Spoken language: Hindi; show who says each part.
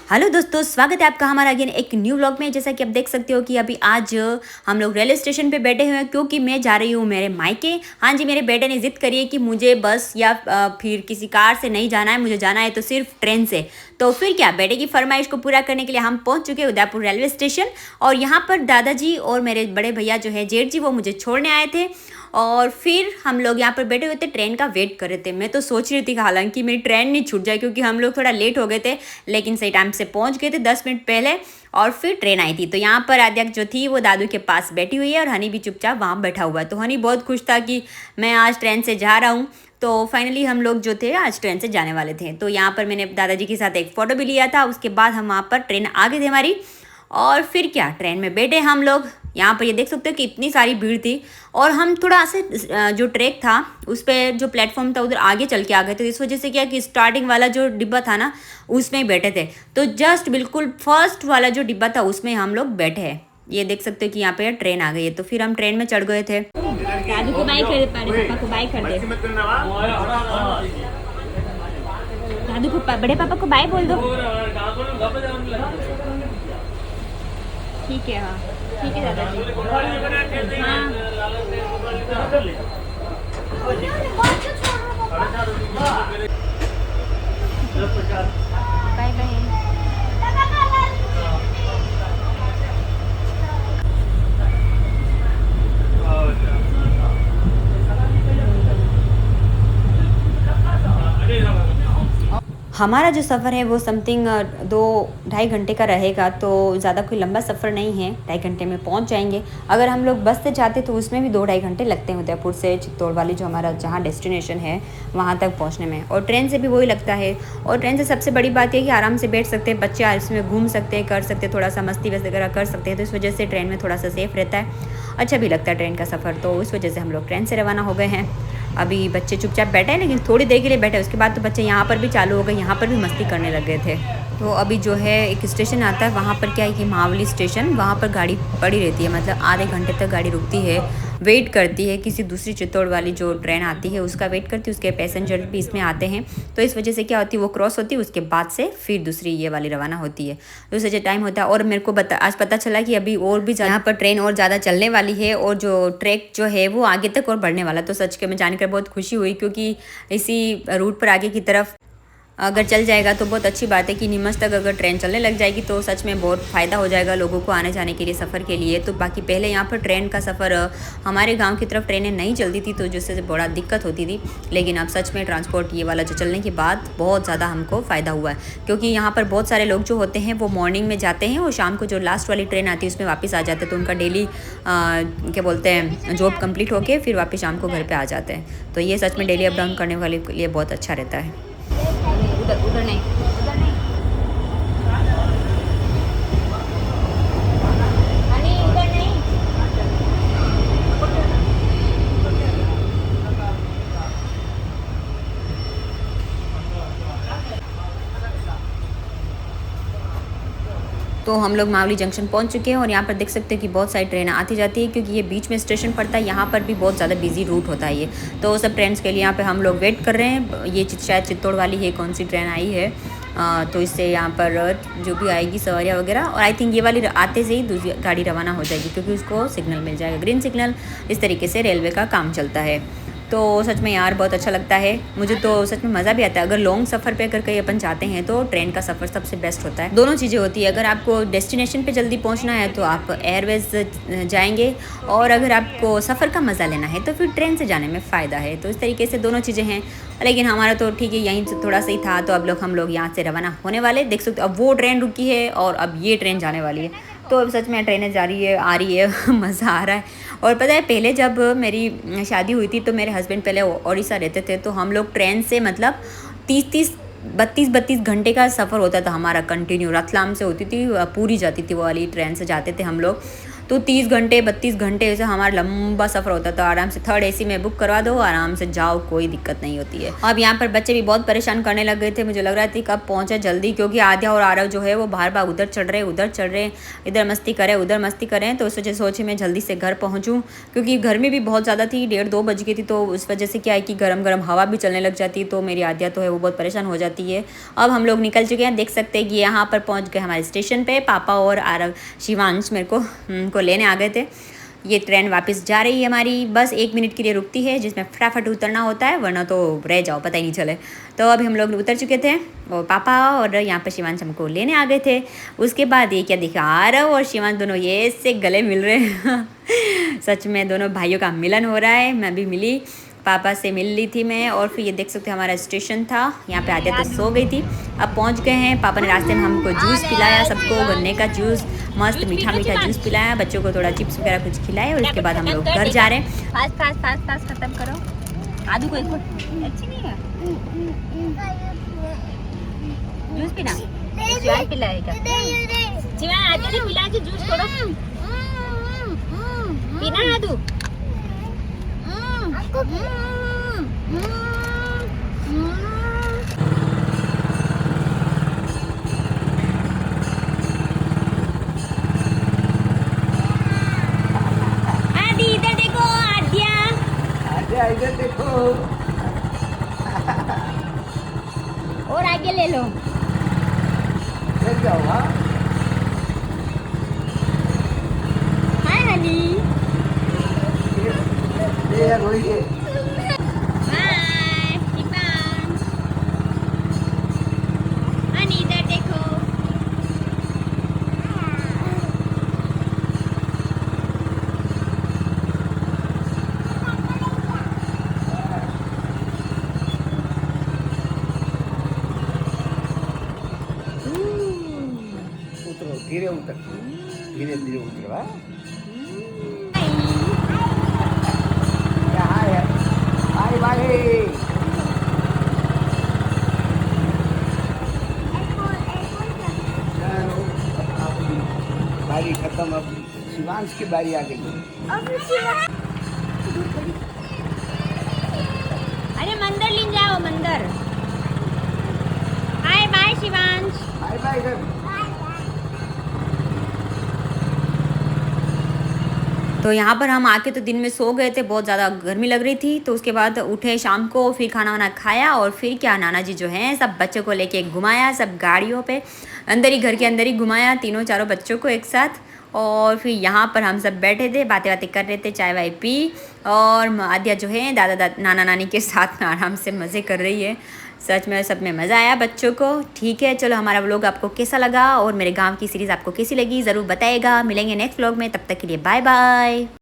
Speaker 1: हेलो दोस्तों, स्वागत है आपका हमारा अगेन एक न्यू व्लॉग में। जैसा कि आप देख सकते हो कि अभी आज हम लोग रेलवे स्टेशन पे बैठे हुए हैं क्योंकि मैं जा रही हूँ मेरे मायके। हाँ जी, मेरे बेटे ने जिद करी है कि मुझे बस या फिर किसी कार से नहीं जाना है, मुझे जाना है तो सिर्फ ट्रेन से। तो फिर क्या, बेटे की फरमाइश को पूरा करने के लिए हम पहुँच चुके हैं उदयपुर रेलवे स्टेशन। और यहाँ पर दादाजी और मेरे बड़े भैया जो है जेठ जी, वो मुझे छोड़ने आए थे। और फिर हम लोग यहाँ पर बैठे हुए थे, ट्रेन का वेट कर रहे थे। मैं तो सोच रही थी कि हालांकि मेरी ट्रेन नहीं छूट जाए क्योंकि हम लोग थोड़ा लेट हो गए थे, लेकिन सही टाइम से पहुँच गए थे 10 मिनट पहले। और फिर ट्रेन आई थी। तो यहाँ पर आद्या जो थी वो दादू के पास बैठी हुई है और हनी भी चुपचाप वहाँ बैठा हुआ है। तो हनी बहुत खुश था कि मैं आज ट्रेन से जा रहा हूँ। तो फाइनली हम लोग जो थे आज ट्रेन से जाने वाले थे। तो यहाँ पर मैंने दादाजी के साथ एक फ़ोटो भी लिया था। उसके बाद हम वहाँ पर ट्रेन आ गई थी हमारी। और फिर क्या, ट्रेन में बैठे हम लोग। यहाँ पर ये देख सकते हो कि इतनी सारी भीड़ थी। और हम थोड़ा से जो ट्रैक था उस पर जो प्लेटफॉर्म था उधर आगे चल के आ गए। तो इस वजह से क्या कि स्टार्टिंग वाला जो डिब्बा था ना उसमें ही बैठे थे। तो जस्ट बिल्कुल फर्स्ट वाला जो डिब्बा था उसमें हम लोग बैठे हैं। ये देख सकते हो कि यहाँ पे ट्रेन आ गई है। तो फिर हम ट्रेन में चढ़ गए थे। दादू को बाय कर दे, पापा को बाय कर दे। दादू को बड़े पापा को बाय बोल दो। ठीक है, हाँ ठीक है दादाजी। हाँ बाय बाय। हमारा जो सफ़र है वो समथिंग 2-2.5 घंटे का रहेगा। तो ज़्यादा कोई लंबा सफ़र नहीं है, 2.5 घंटे में पहुंच जाएंगे। अगर हम लोग बस से जाते तो उसमें भी 2-2.5 घंटे लगते हैं उदयपुर से चित्तौड़ वाली जो हमारा जहाँ डेस्टिनेशन है वहाँ तक पहुँचने में। और ट्रेन से भी वही लगता है। और ट्रेन से सबसे बड़ी बात है कि आराम से बैठ सकते हैं, बच्चे इसमें घूम सकते हैं, कर सकते हैं, थोड़ा सा मस्ती वगैरह कर सकते हैं। तो इस वजह से ट्रेन में थोड़ा सा सेफ़ रहता है, अच्छा भी लगता है ट्रेन का सफ़र। तो इस वजह से हम लोग ट्रेन से रवाना हो गए हैं। अभी बच्चे चुपचाप बैठे हैं, लेकिन थोड़ी देर के लिए बैठे। उसके बाद तो बच्चे यहाँ पर भी चालू हो गए, यहाँ पर भी मस्ती करने लग गए थे। तो अभी जो है एक स्टेशन आता है, वहाँ पर क्या है कि महावली स्टेशन, वहाँ पर गाड़ी पड़ी रहती है। मतलब आधे घंटे तक गाड़ी रुकती है, वेट करती है किसी दूसरी चित्तौड़ वाली जो ट्रेन आती है उसका वेट करती है। उसके पैसेंजर भी इसमें आते हैं। तो इस वजह से क्या होती है, वो क्रॉस होती है, उसके बाद से फिर दूसरी ये वाली रवाना होती है। तो इस वजह टाइम होता है। और मेरे को आज पता चला कि अभी और भी यहाँ पर ट्रेन और ज़्यादा चलने वाली है और जो ट्रैक जो है वो आगे तक और बढ़ने वाला। तो सच के में जानकर बहुत खुशी हुई क्योंकि इसी रूट पर आगे की तरफ अगर चल जाएगा तो बहुत अच्छी बात है कि नीमच तक अगर ट्रेन चलने लग जाएगी तो सच में बहुत फ़ायदा हो जाएगा लोगों को आने जाने के लिए, सफ़र के लिए। तो बाकी पहले यहाँ पर ट्रेन का सफ़र हमारे गांव की तरफ ट्रेनें नहीं चलती थी तो जिससे बड़ा दिक्कत होती थी। लेकिन अब सच में ट्रांसपोर्ट ये वाला जो चलने के बाद बहुत ज़्यादा हमको फ़ायदा हुआ है क्योंकि यहाँ पर बहुत सारे लोग जो होते हैं वो मॉर्निंग में जाते हैं और शाम को जो लास्ट वाली ट्रेन आती है उसमें वापस आ जाते हैं। तो उनका डेली क्या बोलते हैं जॉब कंप्लीट होकर फिर वापस शाम को घर पर आ जाते हैं। तो ये सच में डेली अप डाउन करने वाले के लिए बहुत अच्छा रहता है। उधर नहीं, उधर नहीं। उधर नहीं। तो हम लोग मावली जंक्शन पहुंच चुके हैं और यहाँ पर देख सकते हैं कि बहुत सारी ट्रेनें आती जाती है क्योंकि ये बीच में स्टेशन पड़ता है। यहाँ पर भी बहुत ज़्यादा बिजी रूट होता है ये। तो सब ट्रेन्स के लिए यहाँ पे हम लोग वेट कर रहे हैं। ये शायद चित्तौड़ वाली है, कौन सी ट्रेन आई है। तो इससे यहाँ पर जो भी आएगी सवारियाँ वगैरह, और आई थिंक ये वाली आते से ही दूसरी गाड़ी रवाना हो जाएगी क्योंकि उसको सिग्नल मिल जाएगा, ग्रीन सिग्नल। इस तरीके से रेलवे का काम चलता है। तो सच में यार बहुत अच्छा लगता है मुझे, तो सच में मज़ा भी आता है। अगर लॉन्ग सफ़र पे अगर कहीं अपन जाते हैं तो ट्रेन का सफ़र सबसे बेस्ट होता है। दोनों चीज़ें होती है, अगर आपको डेस्टिनेशन पे जल्दी पहुंचना है तो आप एयरवेज जाएंगे, और अगर आपको सफ़र का मज़ा लेना है तो फिर ट्रेन से जाने में फ़ायदा है। तो इस तरीके से दोनों चीज़ें हैं। लेकिन हमारा तो ठीक है, यहीं से थोड़ा सा ही था। तो अब हम लोग यहाँ से रवाना होने वाले, देख सकते अब वो ट्रेन रुकी है और अब ये ट्रेन जाने वाली है। तो अब सच में ट्रेनें जा रही है, आ रही है मज़ा आ रहा है। और पता है पहले जब मेरी शादी हुई थी तो मेरे हस्बैंड पहले उड़ीसा रहते थे। तो हम लोग ट्रेन से मतलब 32 घंटे का सफ़र होता था हमारा कंटिन्यू। रतलाम से होती थी, पूरी जाती थी वो वाली ट्रेन से जाते थे हम लोग। तो 30 घंटे 32 घंटे ऐसे हमारा लंबा सफ़र होता है। तो आराम से थर्ड एसी में बुक करवा दो, आराम से जाओ, कोई दिक्कत नहीं होती है। अब यहाँ पर बच्चे भी बहुत परेशान करने लग गए थे, मुझे लग रहा था कब पहुँचे जल्दी, क्योंकि आद्या और आरव जो है वो बार बार उधर चढ़ रहे, इधर मस्ती करें उधर मस्ती करें। तो उस वजह से सोची मैं जल्दी से घर पहुँचूँ, क्योंकि गर्मी भी बहुत ज़्यादा थी, 1:30-2 बज गई थी। तो उस वजह से क्या है कि गरम गरम हवा भी चलने लग जाती, तो मेरी आद्या तो है वो बहुत परेशान हो जाती है। अब हम लोग निकल चुके हैं, देख सकते हैं कि यहाँ पर पहुँच गए हमारे स्टेशन पे। पापा और आरव शिवांश मेरे को लेने आ गए थे। ये ट्रेन वापस जा रही है हमारी, बस 1 मिनट के लिए रुकती है, जिसमें फटाफट उतरना होता है, वरना तो रह जाओ, पता ही नहीं चले। तो अभी हम लोग उतर चुके थे और पापा और यहाँ पर शिवांश हमको लेने आ गए थे। उसके बाद ये क्या देखा, आरव और शिवांश दोनों ये से गले मिल रहे हैं सच में दोनों भाइयों का मिलन हो रहा है। मैं भी मिली, पापा से मिल ली थी मैं। और फिर ये देख सकते हैं हमारा स्टेशन था, यहाँ पे आद्या तो सो गई थी। अब पहुँच गए हैं। पापा ने रास्ते में हमको जूस पिलाया, सबको गन्ने का जूस, मस्त मीठा मीठा जूस पिलाया, बच्चों को थोड़ा चिप्स वगैरह कुछ खिलाए। और उसके बाद हम लोग घर जा रहे हैं। फास्ट खत्म करो। आदू को एक अच्छी नहीं है जूस पीना, जूस पिलाएगा जीवा, आद्या ने पिला के जूस थोड़ा पीना आदू। आदि इधर देखो, आद्या
Speaker 2: इधर देखो
Speaker 1: और आगे ले लो।
Speaker 2: जाओ।
Speaker 1: हाय हनी, इधर देखो।
Speaker 2: धीरे उतर, धीरे धीरे उतर। Bye bye. बारी खत्म, अब शिवांश की बारी आ गई।
Speaker 1: अरे मंदिर ले जाओ, मंदिर। Bye bye Shivansh,
Speaker 2: bye bye.
Speaker 1: तो यहाँ पर हम आके तो दिन में सो गए थे, बहुत ज़्यादा गर्मी लग रही थी। तो उसके बाद उठे शाम को, फिर खाना वाना खाया और फिर क्या, नाना जी जो हैं सब बच्चों को लेके घुमाया, सब गाड़ियों पे अंदर ही, घर के अंदर ही घुमाया, तीनों चारों बच्चों को एक साथ। और फिर यहाँ पर हम सब बैठे थे, बातें कर रहे थे, चाय वाय पी। और आद्या जो है नाना नानी के साथ में आराम से मज़े कर रही है। सच में सब में मज़ा आया बच्चों को। ठीक है, चलो हमारा व्लॉग आपको कैसा लगा और मेरे गांव की सीरीज़ आपको कैसी लगी ज़रूर बताइएगा। मिलेंगे नेक्स्ट व्लॉग में, तब तक के लिए बाय बाय।